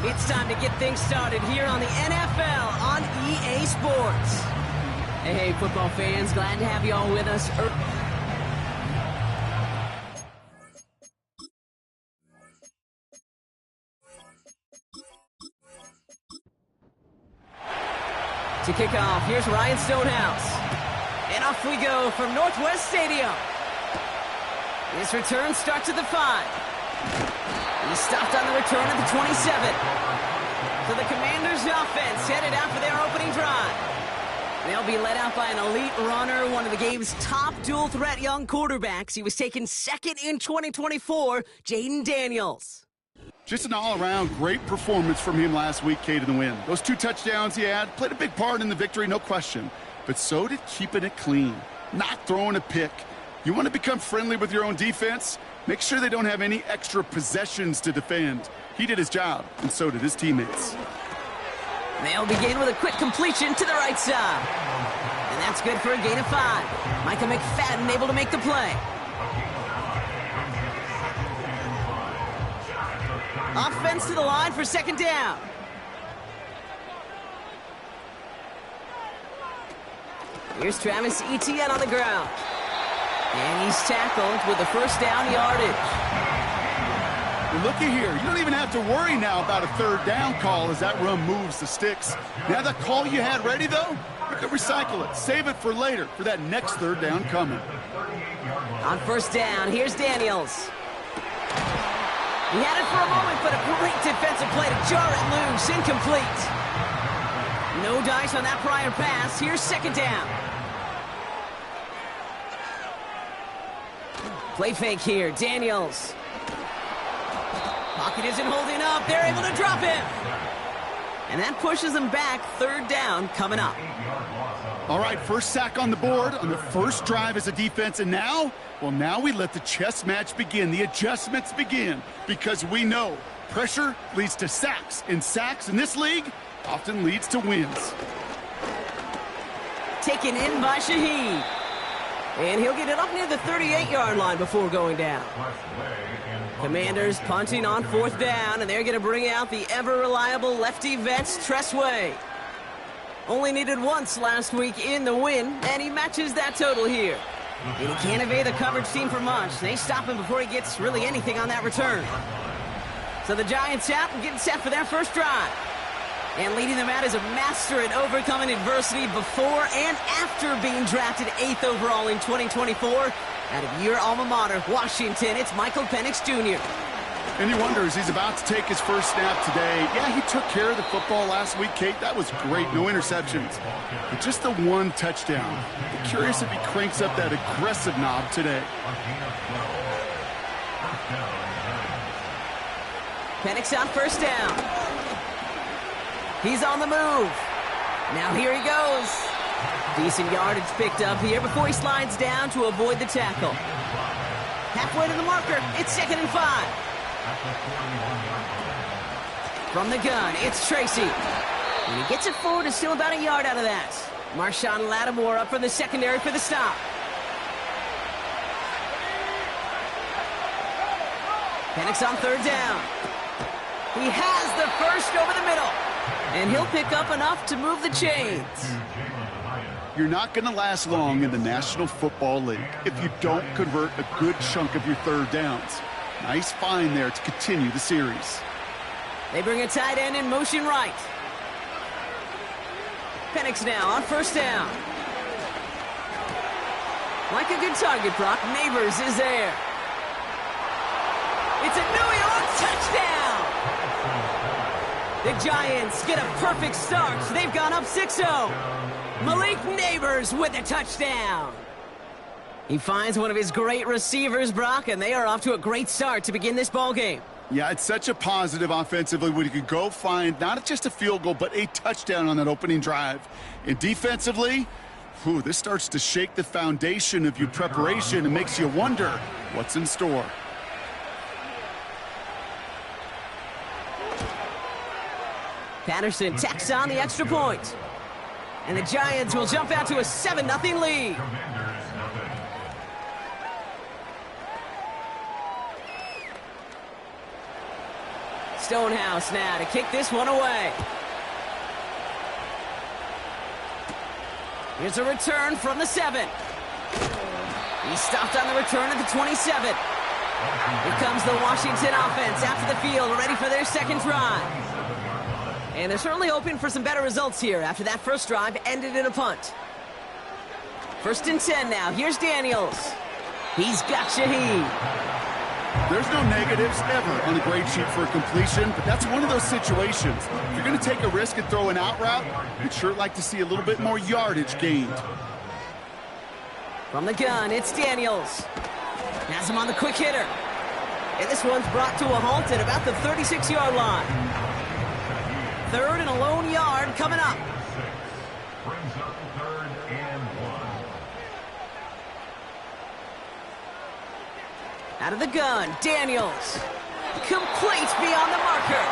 It's time to get things started here on the NFL on EA Sports. Hey, football fans, glad to have you all with us. To kick off, here's Ryan Stonehouse. And off we go from Northwest Stadium. This return starts at the 5. He stopped on the return at the 27. So the Commanders' offense headed out for their opening drive. They'll be led out by an elite runner, one of the game's top dual-threat young quarterbacks. He was taken second in 2024, Jayden Daniels. Just an all-around great performance from him last week, Kate, in the win. Those 2 touchdowns he had played a big part in the victory, no question. But so did keeping it clean, not throwing a pick. You want to become friendly with your own defense? Make sure they don't have any extra possessions to defend. He did his job, and so did his teammates. They'll begin with a quick completion to the right side. And that's good for a gain of 5. Micah McFadden able to make the play. Offense to the line for second down. Here's Travis Etienne on the ground. And he's tackled with a first down yardage. Well, looky here. You don't even have to worry now about a third down call as that run moves the sticks. Now that call you had ready, though, you can recycle it. Save it for later for that next third down coming. On first down, here's Daniels. He had it for a moment, but a great defensive play to jar it loose. Incomplete. No dice on that prior pass. Here's second down. Play fake here. Daniels. Pocket isn't holding up. They're able to drop him. And that pushes them back. Third down coming up. All right, first sack on the board on the first drive as a defense. And now, well, now we let the chess match begin. The adjustments begin because we know pressure leads to sacks. And sacks in this league often leads to wins. Taken in by Shaheed. And he'll get it up near the 38-yard line before going down. Commanders punting on fourth down, and they're going to bring out the ever-reliable lefty vets, Tress Way. Only needed once last week in the win, and he matches that total here. And he can't evade the coverage team for much. They stop him before he gets really anything on that return. So the Giants out and getting set for their first drive. And leading them out is a master at overcoming adversity before and after being drafted 8th overall in 2024. Out of your alma mater, Washington, it's Michael Penix Jr. And he wonders, he's about to take his first snap today. Yeah, he took care of the football last week, Kate. That was great. No interceptions. But just the 1 touchdown. I'm curious if he cranks up that aggressive knob today. Penix on first down. He's on the move. Now here he goes. Decent yardage picked up here before he slides down to avoid the tackle. Halfway to the marker. It's 2nd and 5. From the gun, it's Tracy. And he gets it forward and still about a yard out of that. Marshawn Lattimore up from the secondary for the stop. Penix on third down. He has the first over the middle. And he'll pick up enough to move the chains. You're not going to last long in the National Football League if you don't convert a good chunk of your third downs. Nice find there to continue the series. They bring a tight end in motion right. Penix now on first down. Like a good target, Brock. Neighbors is there. It's a New York touchdown! The Giants get a perfect start. They've gone up 6-0. Malik Neighbors with a touchdown. He finds one of his great receivers, Brock, and they are off to a great start to begin this ball game. Yeah, it's such a positive offensively when you can go find not just a field goal, but a touchdown on that opening drive. And defensively, this starts to shake the foundation of your preparation and makes you wonder what's in store. Patterson tacks on the extra point. And the Giants will jump out to a 7-0 lead. Stonehouse now to kick this one away. Here's a return from the 7. He stopped on the return at the 27. Here comes the Washington offense out to the field, ready for their second drive. And they're certainly hoping for some better results here after that first drive ended in a punt. 1st and 10 now. Here's Daniels. He's got Shaheed. There's no negatives ever on the grade sheet for a completion, but that's one of those situations. If you're going to take a risk and throw an out route, you'd sure like to see a little bit more yardage gained. From the gun, it's Daniels. Has him on the quick hitter. And this one's brought to a halt at about the 36-yard line. 3rd and a lone yard coming up. Brings up 3rd and 1. Out of the gun, Daniels. Complete beyond the marker.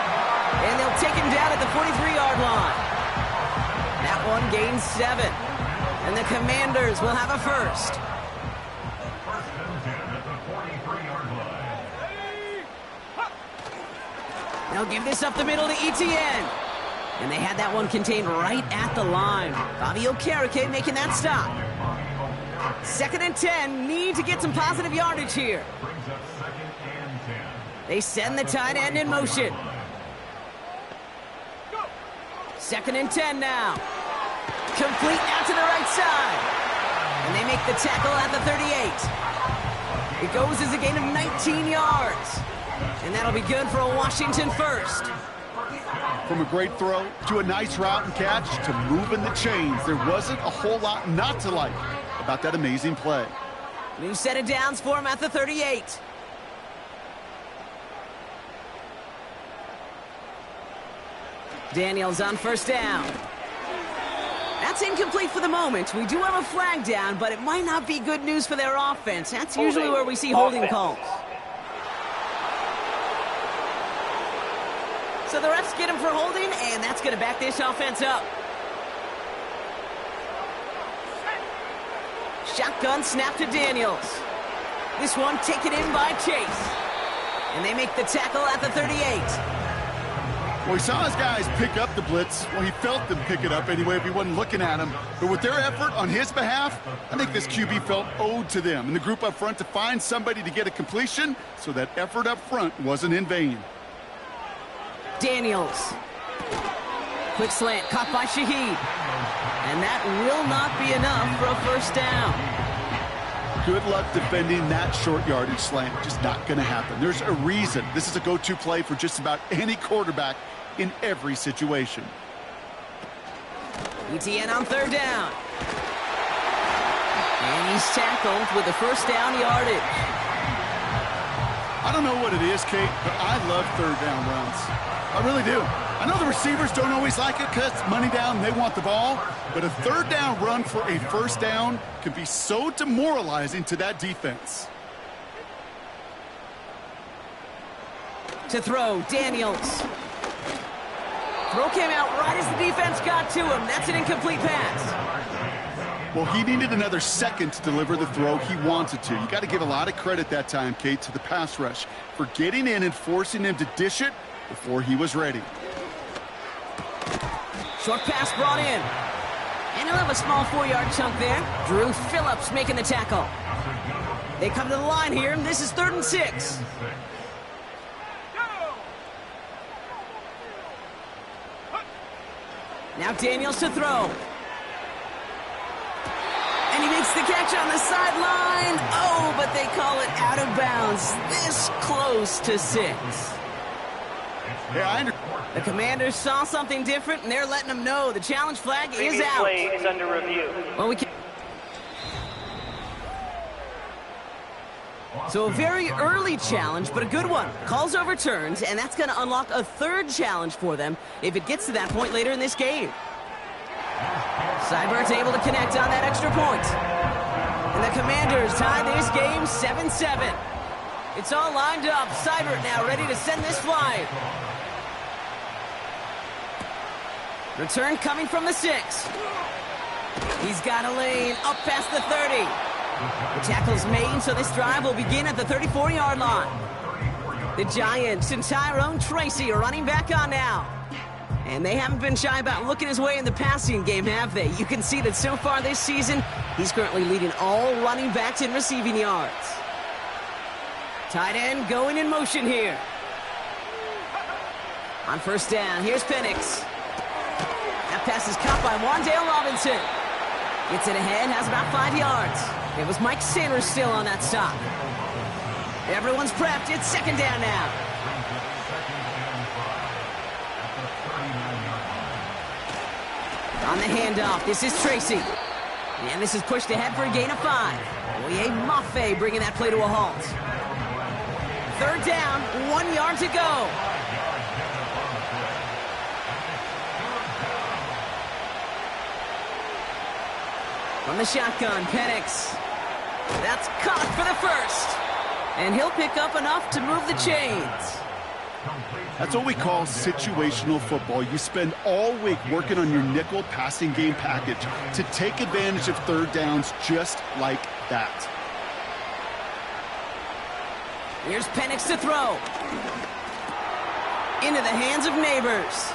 And they'll take him down at the 43-yard line. That one gains 7. And the Commanders will have a first. 1st and 10 at the 43-yard line. They'll give this up the middle to Etienne. And they had that one contained right at the line. Bobby Okereke making that stop. 2nd and 10, need to get some positive yardage here. Brings up 2nd and 10. They send the tight end in motion. 2nd and 10 now. Complete out to the right side. And they make the tackle at the 38. It goes as a gain of 19 yards. And that'll be good for a Washington first. From a great throw to a nice route and catch to moving the chains, there wasn't a whole lot not to like about that amazing play. New set of downs for him at the 38. Daniels on 1st down. That's incomplete for the moment. We do have a flag down, but it might not be good news for their offense. That's usually where we see holding calls. So the refs get him for holding, and that's going to back this offense up. Shotgun snap to Daniels. This one taken in by Chase. And they make the tackle at the 38. Well, he saw his guys pick up the blitz. Well, he felt them pick it up anyway if he wasn't looking at him. But with their effort on his behalf, I think this QB felt owed to them and the group up front to find somebody to get a completion so that effort up front wasn't in vain. Daniels. Quick slant caught by Shaheed. And that will not be enough for a 1st down. Good luck defending that short yardage slant. Just not going to happen. There's a reason this is a go-to play for just about any quarterback in every situation. Etienne on 3rd down. And he's tackled with the 1st down yardage. I don't know what it is, Kate, but I love 3rd down runs. I really do. I know the receivers don't always like it because it's money down and they want the ball, but a 3rd down run for a 1st down can be so demoralizing to that defense. To throw, Daniels. Throw came out right as the defense got to him. That's an incomplete pass. Well, he needed another second to deliver the throw he wanted to. You got to give a lot of credit that time, Kate, to the pass rush for getting in and forcing him to dish it before he was ready. Short pass brought in. And he'll have a small 4-yard chunk there. Drew Phillips making the tackle. They come to the line here, and this is 3rd and 6. Now Daniels to throw. And he makes the catch on the sideline. Oh, but they call it out of bounds. This close to 6. Yeah, The Commanders saw something different, and they're letting them know the challenge flag is out. Play is under review. Well, So a very early challenge, but a good one. Calls overturned, and that's going to unlock a 3rd challenge for them if it gets to that point later in this game. Seibert's able to connect on that extra point. And the Commanders tie this game 7-7. It's all lined up. Seibert now ready to send this flying. Return coming from the 6. He's got a lane up past the 30. The tackle's made, so this drive will begin at the 34-yard line. The Giants and Tyrone Tracy are running back on now. And they haven't been shy about looking his way in the passing game, have they? You can see that so far this season, he's currently leading all running backs in receiving yards. Tight end going in motion here. On first down, here's Penix. That pass is caught by Wan'Dale Robinson. Gets it ahead, has about 5 yards. It was Mike Sanders still on that stop. Everyone's prepped. It's second down now. On the handoff, this is Tracy. And this is pushed ahead for a gain of 5. Oye Mafe bringing that play to a halt. Third down, 1 yard to go. From the shotgun, Penix. That's caught for the first. And he'll pick up enough to move the chains. That's what we call situational football. You spend all week working on your nickel passing game package to take advantage of third downs just like that. Here's Penix to throw. Into the hands of Neighbors.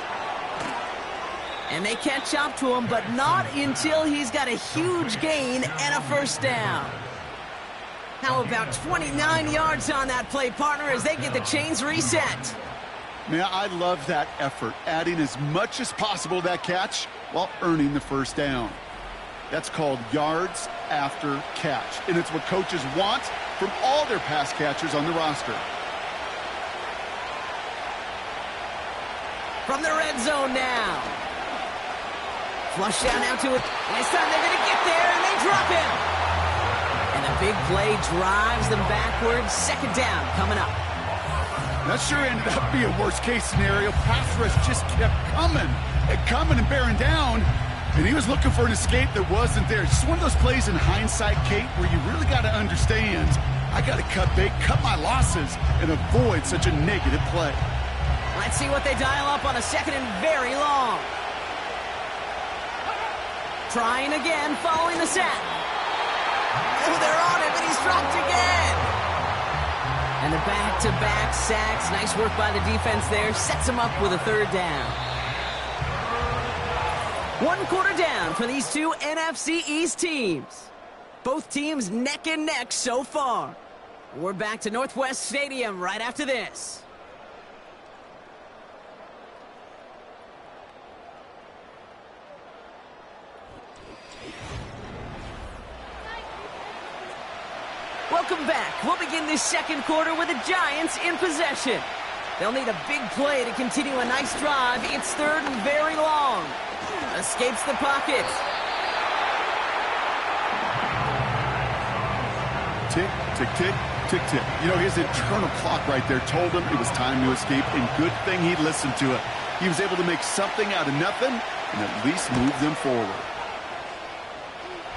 And they catch up to him, but not until he's got a huge gain and a first down. How about 29 yards on that play, partner, as they get the chains reset? Man, I love that effort, adding as much as possible to that catch while earning the first down. That's called yards after catch, and it's what coaches want from all their pass catchers on the roster. From the red zone now. Flush down now to it. And this time they're going to get there, and they drop him. And a big play drives them backwards. Second down coming up. That sure ended up being a worst-case scenario. Pass rush just kept coming and bearing down. And he was looking for an escape that wasn't there. Just one of those plays in hindsight, Kate, where you really got to understand, I got to cut bait, cut my losses, and avoid such a negative play. Let's see what they dial up on a second and very long. Trying again, following the set. Oh, they're on him, and he's dropped again. And the back-to-back sacks. Nice work by the defense there. Sets him up with a third down. 1 quarter down for these two NFC East teams. Both teams neck and neck so far. We're back to Northwest Stadium right after this. Welcome back. We'll begin this second quarter with the Giants in possession. They'll need a big play to continue a nice drive. It's third and very long. Escapes the pocket. Tick, tick, tick, tick, tick. You know, his internal clock right there told him it was time to escape, and good thing he listened to it. He was able to make something out of nothing and at least move them forward.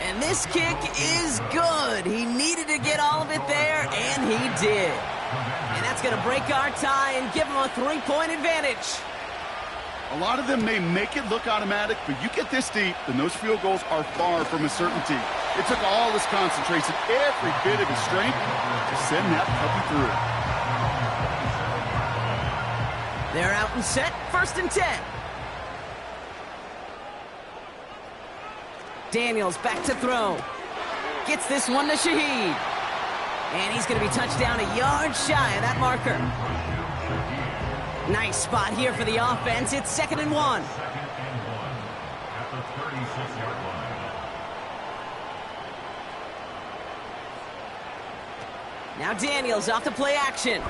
And this kick is good. He needed to get all of it there, and he did. And that's going to break our tie and give him a 3-point advantage. A lot of them may make it look automatic, but you get this deep, and those field goals are far from a certainty. It took all his concentration, every bit of his strength, to send that puppy through. They're out and set, 1st and 10. Daniels back to throw. Gets this one to Shaheed. And he's going to be touched down a yard shy of that marker. Nice spot here for the offense. It's 2nd and 1. At the 36-yard line. Now Daniels off the play action.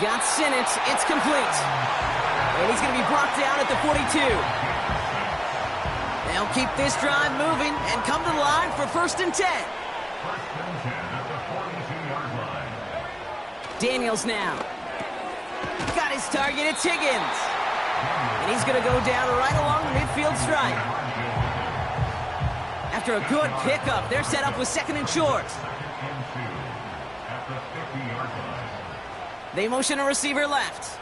Got Sinnott. It's complete. And he's going to be brought down at the 42. They'll keep this drive moving and come to the line for 1st and 10. 1st and 10 at the 42-yard line. Daniels now. Got his target. It's Higgins. And he's going to go down right along the midfield stripe. After a good pickup, they're set up with 2nd and short. 2nd and 2 at the 50-yard line. They motion a receiver left.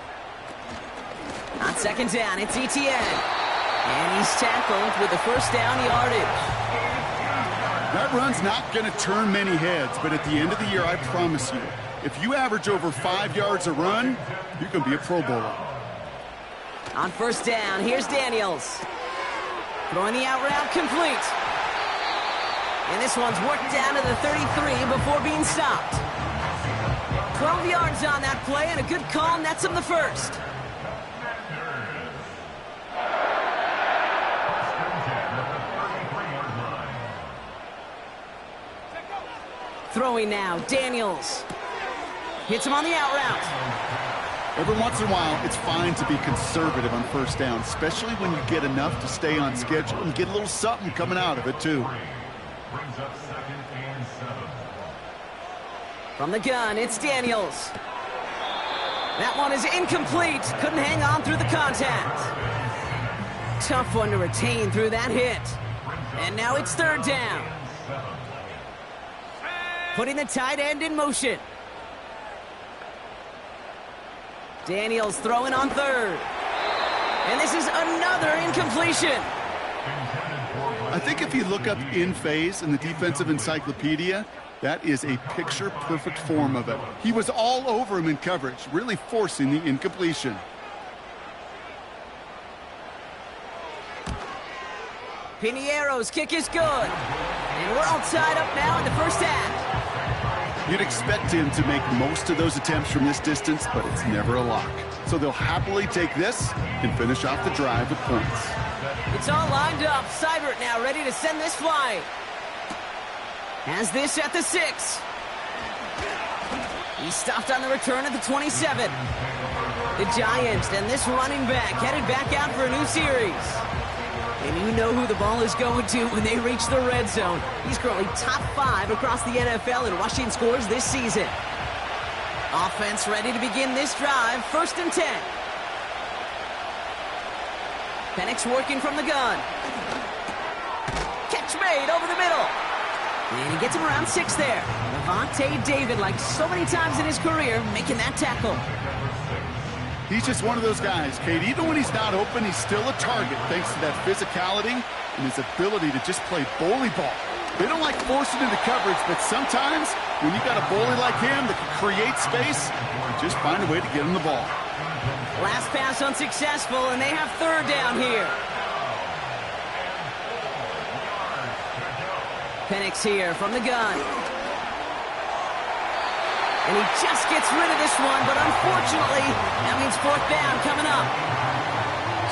On 2nd down, it's Etienne. And he's tackled with the first down yardage. That run's not going to turn many heads, but at the end of the year, I promise you, If you average over 5 yards a run, you can be a Pro Bowler. On first down, here's Daniels. Throwing the out route complete. And this one's worked down to the 33 before being stopped. 12 yards on that play, and a good call nets him the first. Throwing now, Daniels. Hits him on the out route. Every once in a while, it's fine to be conservative on first down, especially when you get enough to stay on schedule and get a little something coming out of it, too. Brings up 2nd and 7. From the gun, it's Daniels. That one is incomplete. Couldn't hang on through the contact. Tough one to retain through that hit. And now it's third down. Putting the tight end in motion. Daniels throwing on third. And this is another incompletion. I think if you look up in phase in the defensive encyclopedia, that is a picture-perfect form of it. He was all over him in coverage, really forcing the incompletion. Piniero's kick is good. And we're all tied up now in the first half. You'd expect him to make most of those attempts from this distance, but it's never a lock. So they'll happily take this and finish off the drive with points. It's all lined up. Seibert now ready to send this flying. Has this at the 6. He stopped on the return at the 27. The Giants and this running back headed back out for a new series. And you know who the ball is going to when they reach the red zone. He's currently top 5 across the NFL in rushing scores this season. Offense ready to begin this drive. 1st and 10. Penix working from the gun. Catch made over the middle. And he gets him around 6 there. Lavonte David, like so many times in his career, making that tackle. He's just one of those guys, Kate. Even when he's not open, he's still a target thanks to that physicality and his ability to just play bully ball. They don't like forcing into coverage, but sometimes when you got a bully like him that can create space, you just find a way to get him the ball. Last pass unsuccessful, and they have third down here. Penix here from the gun. And he just gets rid of this one, but unfortunately, that means 4th down coming up.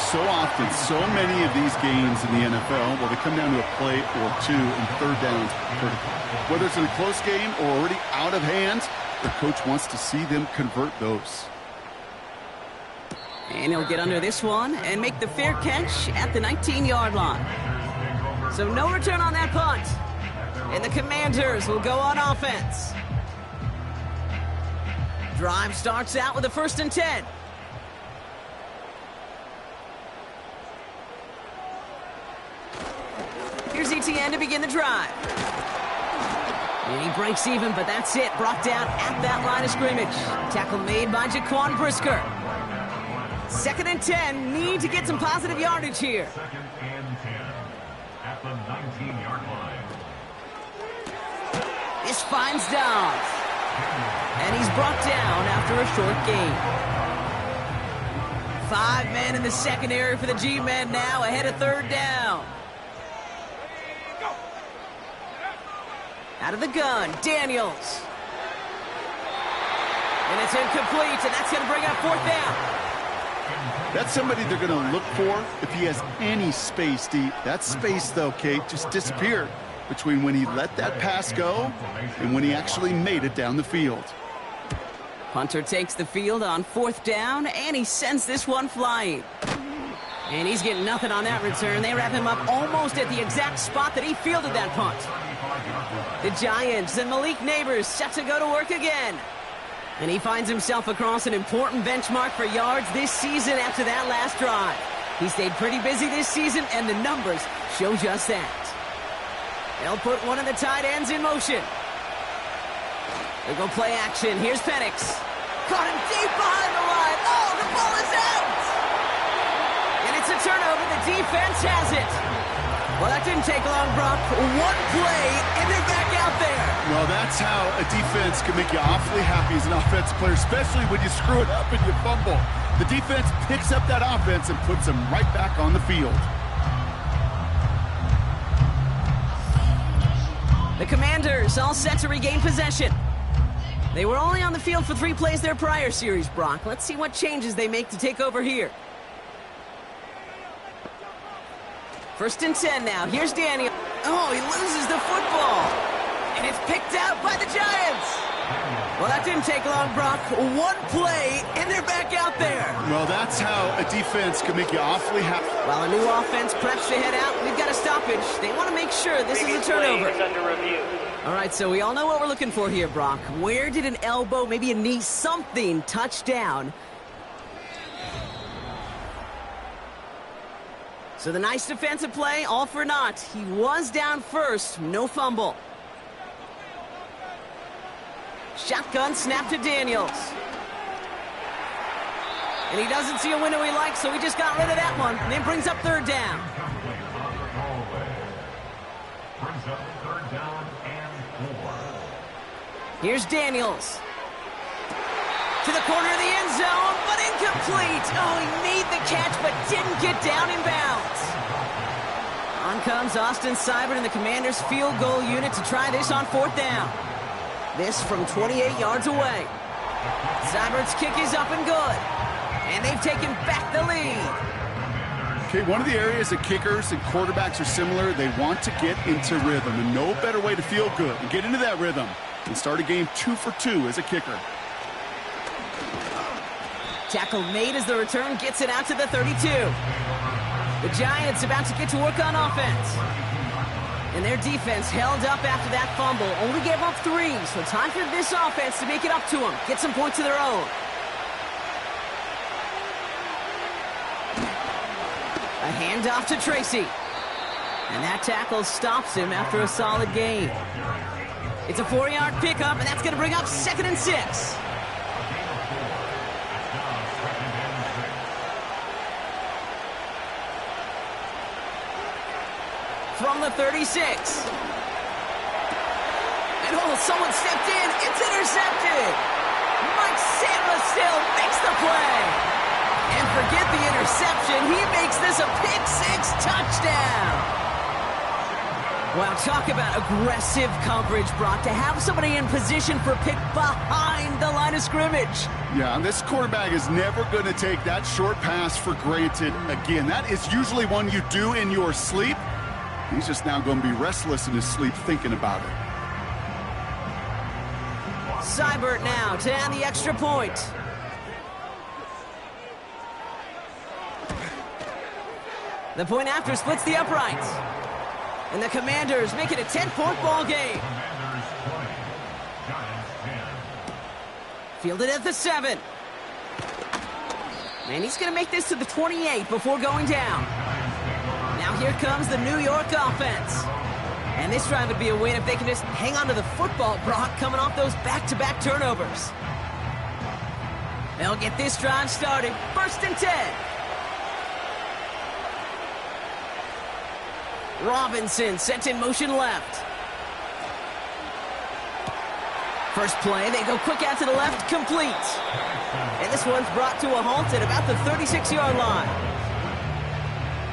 So often, so many of these games in the NFL, well, they come down to a play or two, and third downs critical. Whether it's in a close game or already out of hand, the coach wants to see them convert those. And he'll get under this one and make the fair catch at the 19-yard line. So no return on that punt. And the Commanders will go on offense. Drive starts out with a 1st and 10. Here's Etienne to begin the drive. And he breaks even, but that's it. Brought down at that line of scrimmage. Tackle made by Jaquan Brisker. 2nd and 10. Need to get some positive yardage here. 2nd and 10 at the 19-yard line. This finds Downs. And he's brought down after a short gain. 5 men in the secondary for the G-men now ahead of third down. Out of the gun, Daniels. And it's incomplete, and that's going to bring up 4th down. That's somebody they're going to look for if he has any space deep. That space, though, Kate, just disappeared between when he let that pass go and when he actually made it down the field. Punter takes the field on 4th down, and he sends this one flying. And he's getting nothing on that return. They wrap him up almost at the exact spot that he fielded that punt. The Giants and Malik Neighbors set to go to work again. And he finds himself across an important benchmark for yards this season after that last drive. He stayed pretty busy this season, and the numbers show just that. They'll put one of the tight ends in motion. They go play action. Here's Penix. Caught him deep behind the line. Oh, the ball is out! And it's a turnover. The defense has it. Well, that didn't take long, Brock. One play, and they're back out there. Well, that's how a defense can make you awfully happy as an offensive player, especially when you screw it up and you fumble. The defense picks up that offense and puts them right back on the field. The Commanders all set to regain possession. They were only on the field for 3 plays their prior series, Brock. Let's see what changes they make to take over here. 1st and 10 now. Here's Daniel. Oh, he loses the football. And it's picked out by the Giants. Well, that didn't take long, Brock. One play, and they're back out there. Well, that's how a defense can make you awfully happy. While a new offense preps to head out, we've got a stoppage. They want to make sure this is a turnover. Is under review. All right, so we all know what we're looking for here, Brock. Where did an elbow, maybe a knee, something touch down? So the nice defensive play, all for naught. He was down first, no fumble. Shotgun snap to Daniels. And he doesn't see a window he likes, so he just got rid of that one. And then brings up 3rd down. Brings up 3rd down and 4. Here's Daniels. To the corner of the end zone, but incomplete. Oh, he made the catch, but didn't get down in bounds. On comes Austin Seibert and the Commanders' field goal unit to try this on 4th down. This from 28 yards away. Seibert's kick is up and good. And they've taken back the lead. Okay, one of the areas that kickers and quarterbacks are similar, they want to get into rhythm. And no better way to feel good and get into that rhythm than start a game 2 for 2 as a kicker. Tackle made as the return gets it out to the 32. The Giants about to get to work on offense. And their defense held up after that fumble. Only gave up 3, so time for this offense to make it up to them. Get some points of their own. A handoff to Tracy. And that tackle stops him after a solid gain. It's a 4-yard pickup, and that's going to bring up 2nd and 6. From the 36. And oh, someone stepped in. It's intercepted. Mike Samuel makes the play. And forget the interception. He makes this a pick-6 touchdown. Wow, talk about aggressive coverage, Brock. To have somebody in position for pick behind the line of scrimmage. Yeah, and this quarterback is never going to take that short pass for granted again. That is usually one you do in your sleep. He's just now going to be restless in his sleep thinking about it. Seibert now to add the extra point. The point after splits the uprights. And the Commanders make it a 10-point ball game. Fielded at the 7. And he's going to make this to the 28 before going down. Now here comes the New York offense. And this drive would be a win if they can just hang on to the football, Brock, coming off those back-to-back turnovers. They'll get this drive started. 1st and 10. Robinson sent in motion left. First play, they go quick out to the left, complete. And this one's brought to a halt at about the 36-yard line.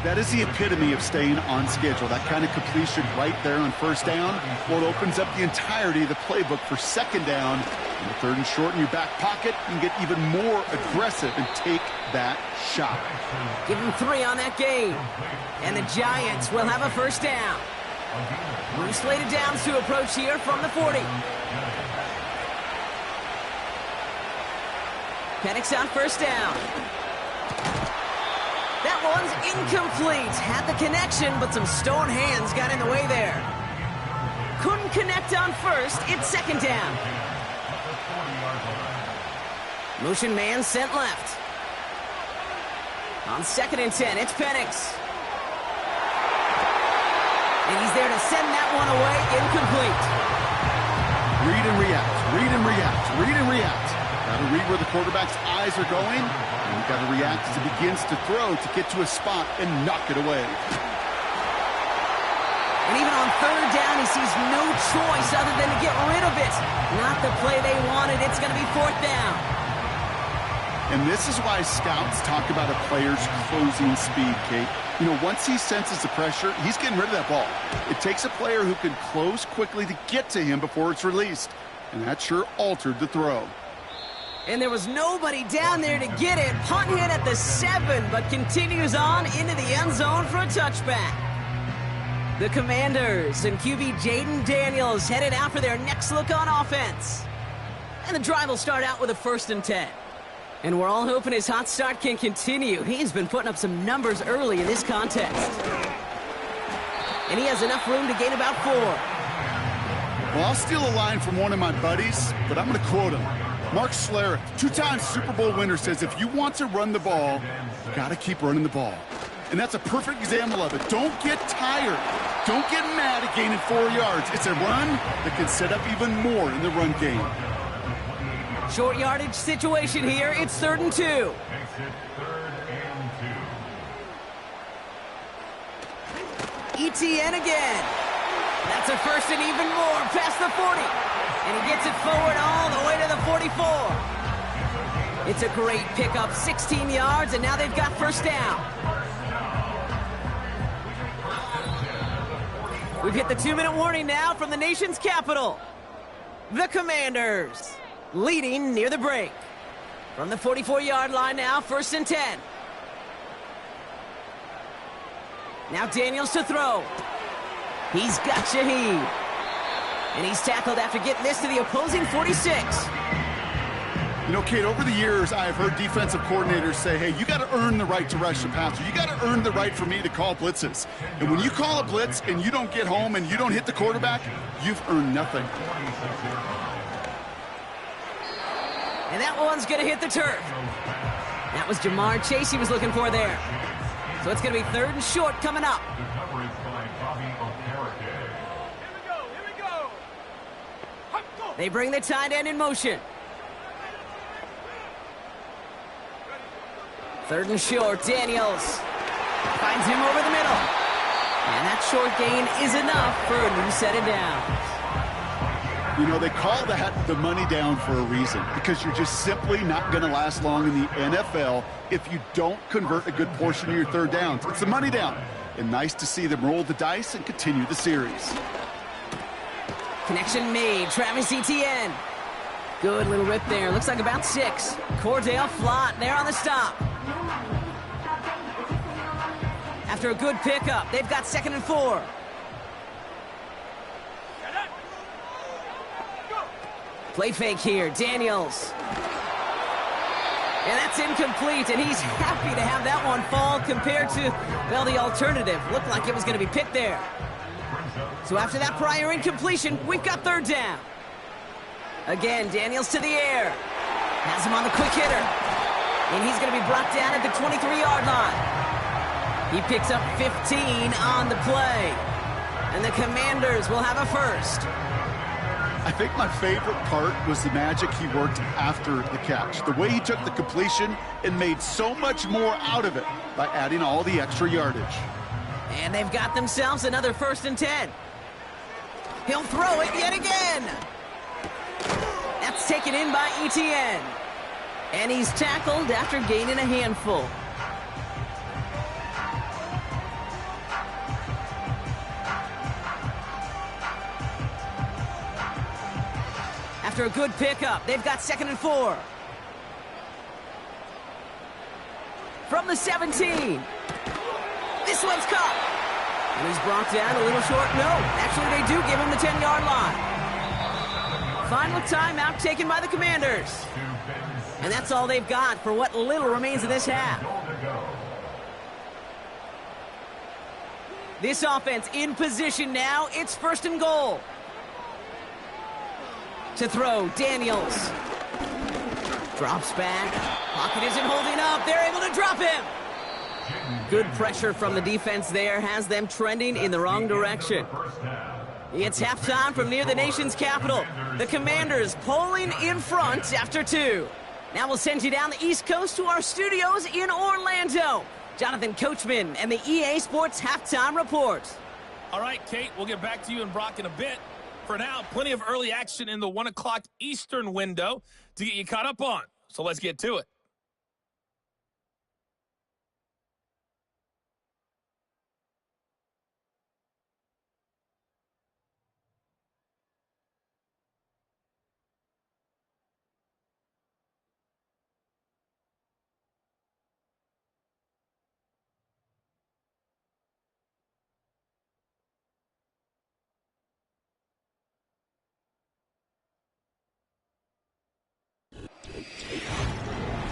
That is the epitome of staying on schedule. That kind of completion right there on 1st down. Well, it opens up the entirety of the playbook for 2nd down. In the 3rd and short in your back pocket, you can get even more aggressive and take that shot. Give him 3 on that game. And the Giants will have a 1st down. Blue slated downs to approach here from the 40. Penix on 1st down. That one's incomplete. Had the connection, but some stone hands got in the way there. Couldn't connect on 1st. It's 2nd down. Motion man sent left. On 2nd and 10, it's Penix. And he's there to send that one away, incomplete. Read and react, read and react, read and react. Got to read where the quarterback's eyes are going, and you've got to react as he begins to throw to get to a spot and knock it away. And even on third down, he sees no choice other than to get rid of it. Not the play they wanted. It's going to be fourth down. And this is why scouts talk about a player's closing speed, Kate. You know, once he senses the pressure, he's getting rid of that ball. It takes a player who can close quickly to get to him before it's released. And that sure altered the throw. And there was nobody down there to get it. Punt hit at the 7, but continues on into the end zone for a touchback. The Commanders and QB Jayden Daniels headed out for their next look on offense. And the drive will start out with a 1st and 10. And we're all hoping his hot start can continue. He's been putting up some numbers early in this contest. And he has enough room to gain about 4. Well, I'll steal a line from one of my buddies, but I'm going to quote him. Mark Schlereth, 2-time Super Bowl winner, says if you want to run the ball, you got to keep running the ball. And that's a perfect example of it. Don't get tired. Don't get mad at gaining 4 yards. It's a run that can set up even more in the run game. Short yardage situation here. It's 3rd and 2. Makes it 3rd and 2. ETN again. That's a 1st and even more past the 40. And he gets it forward all the way to the 44. It's a great pickup, 16 yards, and now they've got 1st down. We've hit the 2-minute warning now from the nation's capital. The Commanders leading near the break. From the 44-yard line now, 1st and 10. Now Daniels to throw. He's got Shaheed. And he's tackled after getting this to the opposing 46. You know, Kate, over the years, I've heard defensive coordinators say, hey, you got to earn the right to rush the passer. You got to earn the right for me to call blitzes. And when you call a blitz and you don't get home and you don't hit the quarterback, you've earned nothing. And that one's going to hit the turf. That was Jamar Chase he was looking for there. So it's going to be 3rd and short coming up. They bring the tight end in motion. 3rd and short, Daniels finds him over the middle. And that short gain is enough for a new set of downs. You know, they call that the money down for a reason, because you're just simply not going to last long in the NFL if you don't convert a good portion of your 3rd downs. It's the money down. And nice to see them roll the dice and continue the series. Connection made. Travis Etienne. Good little rip there. Looks like about 6. Cordell Flott there on the stop. After a good pickup, they've got 2nd and 4. Play fake here. Daniels. And that's incomplete, and he's happy to have that one fall compared to, well, the alternative. Looked like it was going to be picked there. So after that prior incompletion, we've got 3rd down. Again, Daniels to the air. Has him on the quick hitter. And he's going to be brought down at the 23-yard line. He picks up 15 on the play. And the Commanders will have a 1st. I think my favorite part was the magic he worked after the catch. The way he took the completion and made so much more out of it by adding all the extra yardage. And they've got themselves another 1st and 10. He'll throw it yet again. That's taken in by Etienne. And he's tackled after gaining a handful. After a good pickup, they've got 2nd and 4. From the 17. This one's caught. And he's brought down a little short. No, actually they do give him the 10-yard line. Final timeout taken by the Commanders. And that's all they've got for what little remains of this half. This offense in position now. It's 1st and goal. To throw, Daniels. Drops back. Pocket isn't holding up. They're able to drop him. Good pressure from the defense there has them trending in the wrong direction. It's halftime from near the nation's capital. The Commanders pulling in front after 2. Now we'll send you down the East Coast to our studios in Orlando. Jonathan Coachman and the EA Sports Halftime Report. All right, Kate, we'll get back to you and Brock in a bit. For now, plenty of early action in the 1 o'clock Eastern window to get you caught up on. So let's get to it.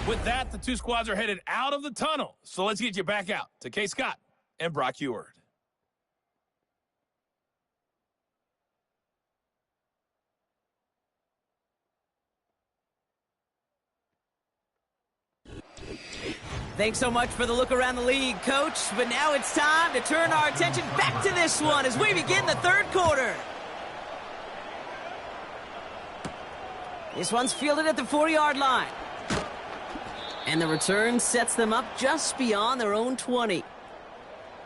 With that, the two squads are headed out of the tunnel. So let's get you back out to Kay Scott and Brock Huard. Thanks so much for the look around the league, Coach. But now it's time to turn our attention back to this one as we begin the third quarter. This one's fielded at the 4-yard line. And the return sets them up just beyond their own 20.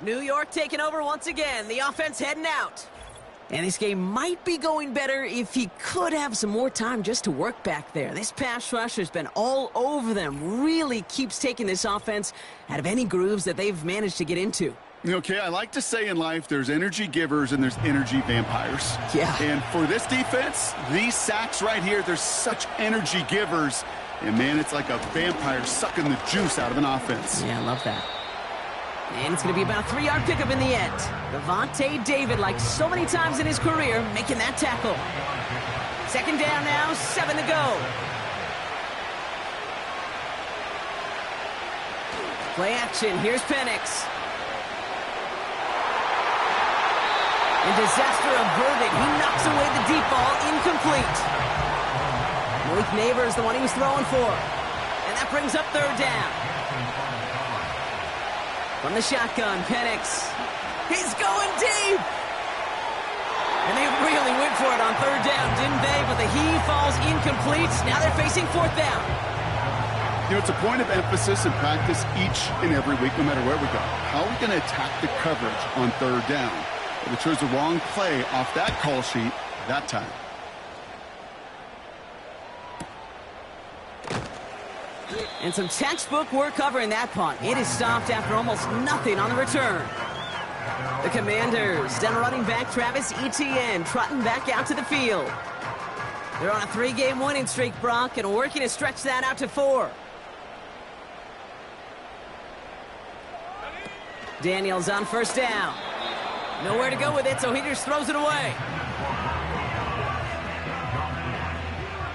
New York taking over once again. The offense heading out. And this game might be going better if he could have some more time just to work back there. This pass rush has been all over them. Really keeps taking this offense out of any grooves that they've managed to get into. Okay, I like to say in life there's energy givers and there's energy vampires. Yeah. And for this defense, these sacks right here, there's such energy givers. And, man, it's like a vampire sucking the juice out of an offense. Yeah, I love that. And it's going to be about a 3-yard pickup in the end. Lavonte David, like so many times in his career, making that tackle. Second down now, 7 to go. Play action, here's Penix. And disaster averted. He knocks away the deep ball, incomplete. Malik Neighbors, the one he was throwing for. And that brings up third down. From the shotgun, Penix. He's going deep! And they really went for it on third down, didn't they? But the heave falls incomplete. Now they're facing fourth down. You know, it's a point of emphasis in practice each and every week, no matter where we go. How are we going to attack the coverage on third down? Well, they chose the wrong play off that call sheet that time. And some textbook work covering that punt. It is stopped after almost nothing on the return. The Commanders, down running back Travis Etienne, trotting back out to the field. They're on a 3-game winning streak, Brock, and working to stretch that out to 4. Daniels on first down. Nowhere to go with it, so he just throws it away.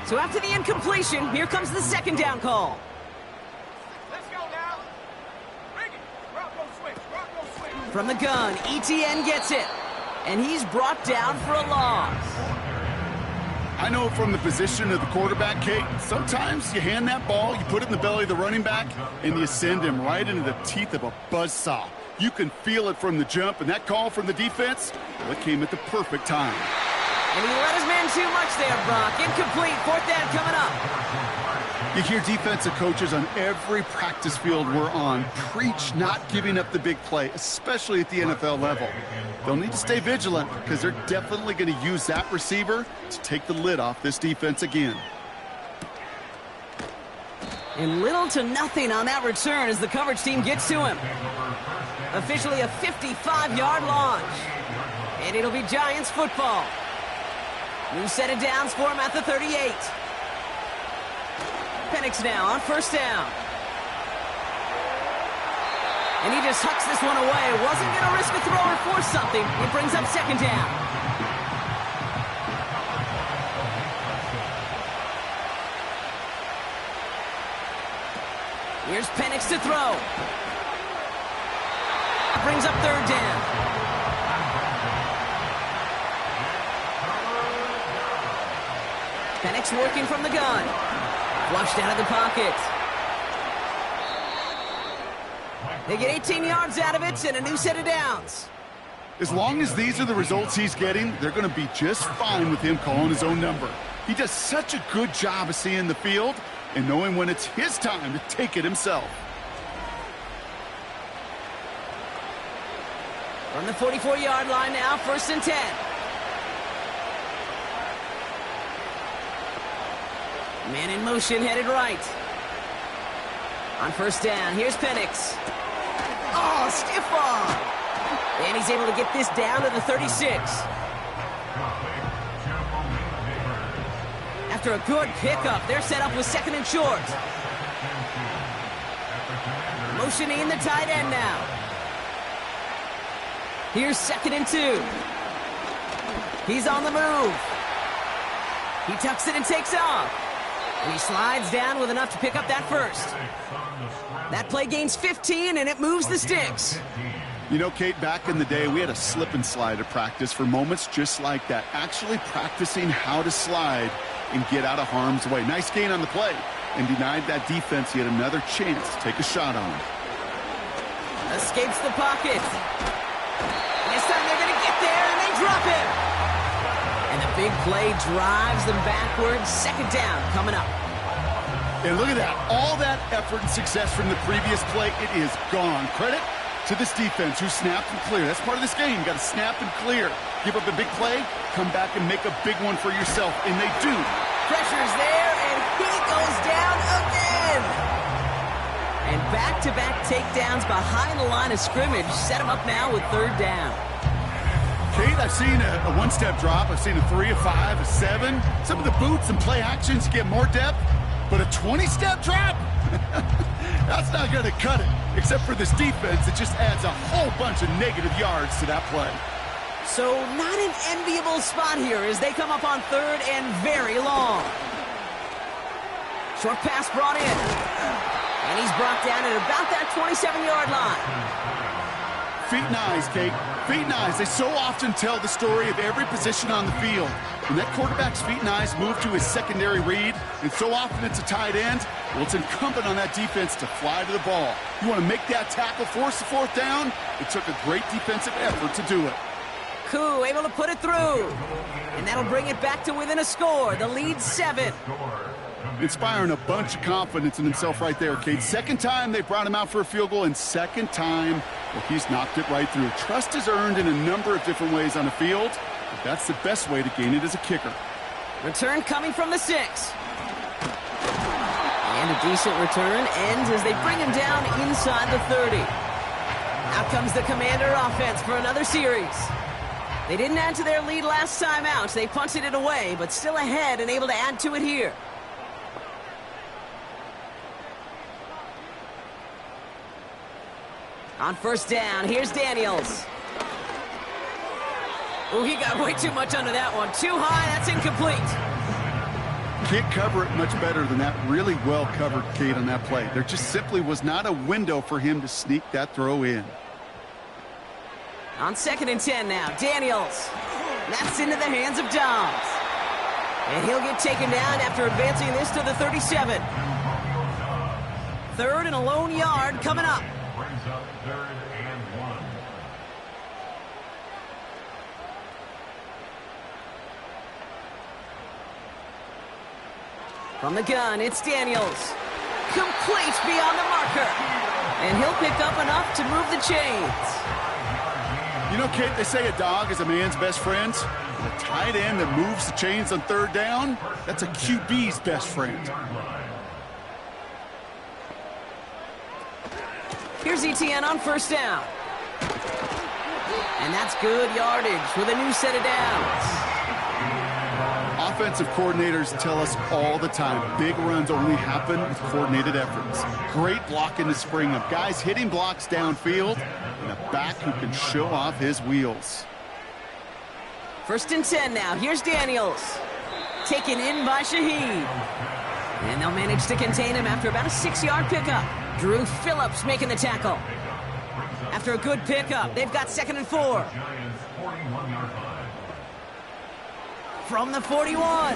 So after the incompletion, here comes the second down call. From the gun, Etienne gets it. And he's brought down for a loss. I know from the position of the quarterback, Kate, sometimes you hand that ball, you put it in the belly of the running back, and you send him right into the teeth of a buzzsaw. You can feel it from the jump, and that call from the defense, well, it came at the perfect time. And he let his man too much there, Brock. Incomplete, fourth down coming up. You hear defensive coaches on every practice field we're on preach not giving up the big play, especially at the NFL level. They'll need to stay vigilant because they're definitely going to use that receiver to take the lid off this defense again. And little to nothing on that return as the coverage team gets to him. Officially a 55-yard launch. And it'll be Giants football. New set of downs for him at the 38. Penix now on first down. And he just hucks this one away. Wasn't going to risk a throw or force something. It brings up second down. Here's Penix to throw. Brings up third down. Penix working from the gun. Flushed out of the pocket. They get 18 yards out of it and a new set of downs. As long as these are the results he's getting, they're going to be just fine with him calling his own number. He does such a good job of seeing the field and knowing when it's his time to take it himself. From the 44-yard line now, 1st and 10. Man in motion, headed right. On 1st down, here's Penix. Oh, stiff arm. And he's able to get this down to the 36. After a good pickup, they're set up with 2nd and short. Motioning the tight end now. Here's 2nd and 2. He's on the move. He tucks it and takes off. And he slides down with enough to pick up that first. That play gains 15, and it moves the sticks. You know, Kate, back in the day, we had a slip and slide at practice for moments just like that. Actually practicing how to slide and get out of harm's way. Nice gain on the play, and denied that defense yet another chance to take a shot on him. Escapes the pocket. This time they're going to get there, and they drop him. And the big play drives them backwards. 2nd down coming up. And look at that. All that effort and success from the previous play, it is gone. Credit to this defense who snapped and cleared. That's part of this game. You got to snap and clear. Give up a big play, come back and make a big one for yourself. And they do. Pressure's there, and he goes down again. And back-to-back takedowns behind the line of scrimmage set him up now with 3rd down. Kate, I've seen a one-step drop. I've seen a 3, a 5, a 7. Some of the boots and play actions get more depth. But a 20-step drop? That's not going to cut it. Except for this defense, it just adds a whole bunch of negative yards to that play. So not an enviable spot here as they come up on 3rd and very long. Short pass brought in. And he's brought down at about that 27-yard line. Feet and eyes, Kate. Feet and eyes. They so often tell the story of every position on the field. When that quarterback's feet and eyes move to his secondary read, and so often it's a tight end, well, it's incumbent on that defense to fly to the ball. You want to make that tackle, force the 4th down? It took a great defensive effort to do it. Koo able to put it through. And that'll bring it back to within a score. The lead's 7. Inspiring a bunch of confidence in himself right there, Kate. 2nd time they brought him out for a field goal, and 2nd time, well, he's knocked it right through. Trust is earned in a number of different ways on the field, but that's the best way to gain it as a kicker. Return coming from the 6. And a decent return ends as they bring him down inside the 30. Out comes the Commander offense for another series. They didn't add to their lead last time out. They punted it away, but still ahead and able to add to it here. On 1st down, here's Daniels. Oh, he got way too much under that one. Too high, that's incomplete. Can't cover it much better than that. Really well covered, Kate, on that play. There just simply was not a window for him to sneak that throw in. On 2nd and 10 now, Daniels. That's into the hands of Dobbs. And he'll get taken down after advancing this to the 37. 3rd and a lone yard coming up. Brings up 3rd and 1. From the gun, it's Daniels. Complete beyond the marker. And he'll pick up enough to move the chains. You know, Kate, they say a dog is a man's best friend. The tight end that moves the chains on 3rd down, that's a QB's best friend. Here's ETN on 1st down. And that's good yardage with a new set of downs. Offensive coordinators tell us all the time, big runs only happen with coordinated efforts. Great block in the spring of guys hitting blocks downfield and a back who can show off his wheels. 1st and 10 now. Here's Daniels. Taken in by Shaheed. And they'll manage to contain him after about a 6-yard pickup. Drew Phillips making the tackle. After a good pickup, they've got 2nd and 4. From the 41.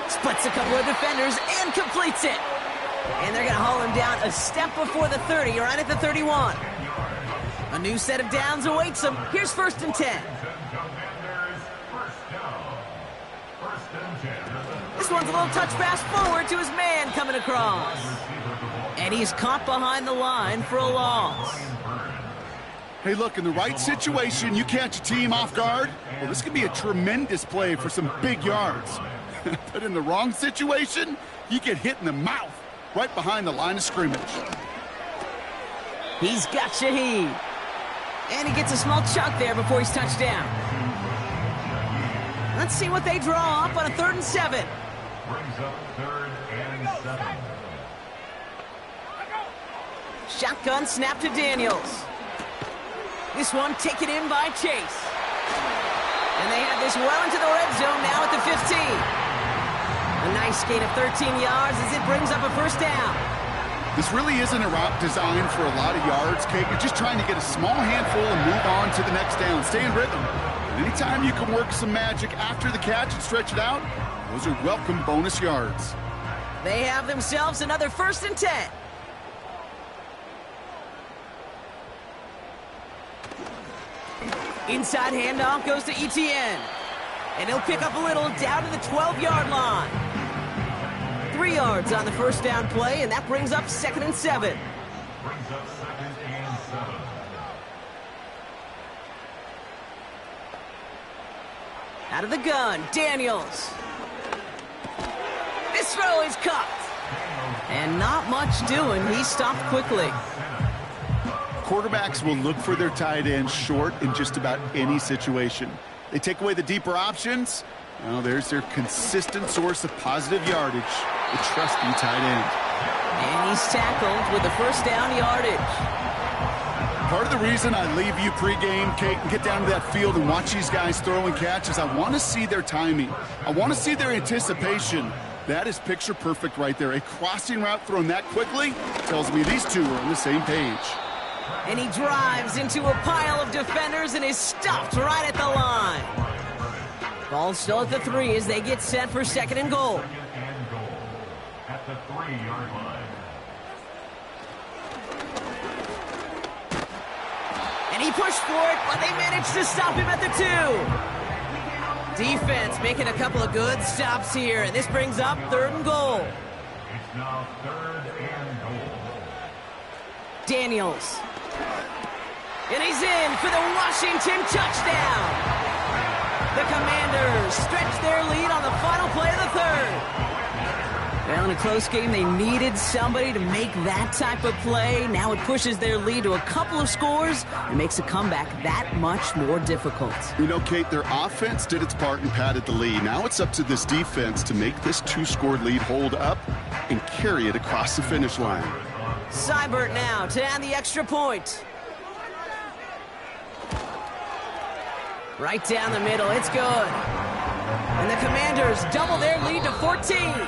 Splits a couple of defenders and completes it. And they're going to haul him down a step before the 30, right at the 31. A new set of downs awaits him. Here's 1st and 10. This one's a little touch pass forward to his man coming across. And he's caught behind the line for a loss. Hey, look, in the right situation, you catch a team off guard. Well, this could be a tremendous play for some big yards. But in the wrong situation, you get hit in the mouth right behind the line of scrimmage. He's got Shaheed. And he gets a small chunk there before he's touched down. Let's see what they draw up on a 3rd and 7. Brings up 3rd and 7. Shotgun snap to Daniels. This one taken in by Chase. And they have this well into the red zone now at the 15. A nice gain of 13 yards as it brings up a 1st down. This really isn't a route designed for a lot of yards, Kate. You're just trying to get a small handful and move on to the next down. Stay in rhythm. And anytime you can work some magic after the catch and stretch it out, those are welcome bonus yards. They have themselves another 1st and 10. Inside handoff goes to Etienne. And he'll pick up a little down to the 12-yard line. 3 yards on the 1st down play, and that brings up 2nd and 7. Brings up 2nd and 7. Out of the gun, Daniels. This throw is caught. And not much doing. He stopped quickly. Quarterbacks will look for their tight ends short in just about any situation. They take away the deeper options. Well, there's their consistent source of positive yardage, the trusty tight end. And he's tackled with the 1st down yardage. Part of the reason I leave you pregame, Kate, and get down to that field and watch these guys throw and catch is I want to see their timing. I want to see their anticipation. That is picture perfect right there. A crossing route thrown that quickly tells me these two are on the same page. And he drives into a pile of defenders and is stopped right at the line. Ball still at the 3 as they get set for 2nd and goal. 2nd and goal at the 3-yard line. And he pushed for it, but they managed to stop him at the 2. Defense making a couple of good stops here, and this brings up 3rd and goal. It's now 3rd and goal. Daniels. And he's in for the Washington touchdown. The Commanders stretch their lead on the final play of the 3rd. Well, in a close game, they needed somebody to make that type of play. Now it pushes their lead to a couple of scores and makes a comeback that much more difficult. You know, Kate, their offense did its part and padded the lead. Now it's up to this defense to make this 2-score lead hold up and carry it across the finish line. Seibert now to add the extra point. Right down the middle, it's good. And the Commanders double their lead to 14.